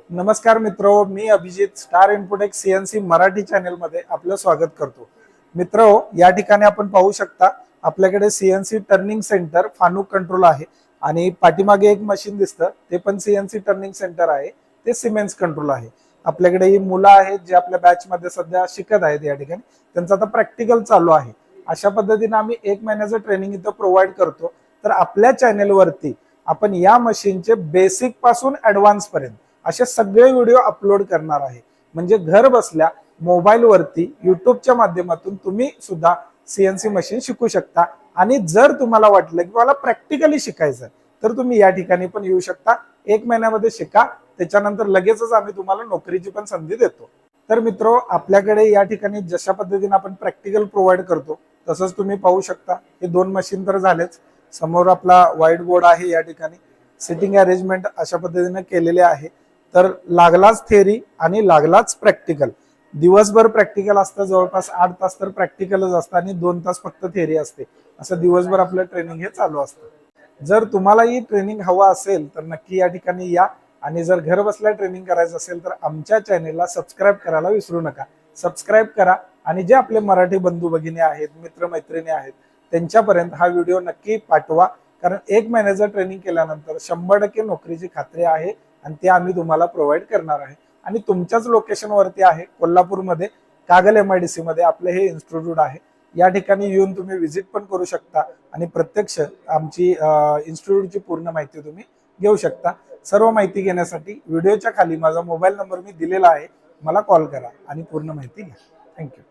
नमस्कार मित्रो, मी अभिजित स्टार इन्फोटेक सीएनसी मराठी चॅनल मध्ये आपलं स्वागत करतो। मित्रो, या ठिकाणी आपण पाहू शकता आपल्याकडे सीएनसी टर्निंग सेंटर फानुक कंट्रोल आहे आणि पाठीमागे एक मशीन दिसतं ते पण सीएनसी टर्निंग सेंटर आहे, ते सिमेंस कंट्रोल आहे। आपल्याकडे ही मुलं आहेत जे आपल्या बॅच मध्ये सध्या शिकत आहेत। या ठिकाणी त्यांचं आता प्रॅक्टिकल चालू आहे। अशा पद्धतीने आम्ही 1 महिन्याचं ट्रेनिंग इथं प्रोव्हाइड करतो। तर आपल्या चॅनल वरती आपण या मशीनचे बेसिक पासून ऍडव्हान्स पर्यंत असे सगळे व्हिडिओ अपलोड करणार आहे। म्हणजे घर बसल्या मोबाईल वरती युट्यूबच्या माध्यमातून तुम्ही सुद्धा सीएनसी मशीन शिकू शकता। आणि जर तुम्हाला वाटलं की मला प्रॅक्टिकली शिकायचं तर तुम्ही या ठिकाणी पण येऊ शकता। 1 महिन्यामध्ये शिका, त्याच्यानंतर लगेचच आम्ही तुम्हाला नोकरीची पण संधी देतो। तर मित्रो, आपल्याकडे या ठिकाणी जशा पद्धतीने आपण प्रॅक्टिकल प्रोव्हाइड करतो तसंच तुम्ही पाहू शकता हे 2 मशीन तर झालेच। समोर आपला व्हाईट बोर्ड आहे, या ठिकाणी सिटिंग अरेंजमेंट अशा पद्धतीने केलेले आहे। तर लागलाच थेरी आणि लागलाच प्रॅक्टिकल, दिवसभर प्रॅक्टिकल असतं, जवळपास 8 तास तर प्रॅक्टिकलच असतं आणि 2 तास फक्त थेरी असते। असं दिवसभर आपलं ट्रेनिंग हे चालू असतं। जर तुम्हाला ही ट्रेनिंग हवा असेल तर नक्की या ठिकाणी या आणि जर घर बसल्या ट्रेनिंग करायचं असेल तर आमच्या चॅनेलला सबस्क्राईब करायला विसरू नका। सबस्क्राईब करा आणि जे आपले मराठी बंधू भगिनी आहेत, मित्र मैत्रिणी आहेत, त्यांच्यापर्यंत हा व्हिडिओ नक्की पाठवा। कारण 1 महिन्याचं ट्रेनिंग केल्यानंतर 100% नोकरीची खात्री आहे आणि ते आम्ही तुम्हाला प्रोव्हाइड करणार आहे। आणि तुमच्याच लोकेशन वरती आहे, कोल्हापूरमध्ये कागल एमआयडीसी मध्ये आपले हे इन्स्टिट्यूट आहे। या ठिकाणी येऊन तुम्ही व्हिजिट पण करू शकता आणि प्रत्यक्ष आमची इन्स्टिट्यूटची पूर्ण माहिती तुम्ही घेऊ शकता। सर्व माहिती घेण्यासाठी व्हिडिओच्या खाली माझा मोबाईल नंबर मी दिलेला आहे, मला कॉल करा आणि पूर्ण माहिती घ्या। थँक्यू।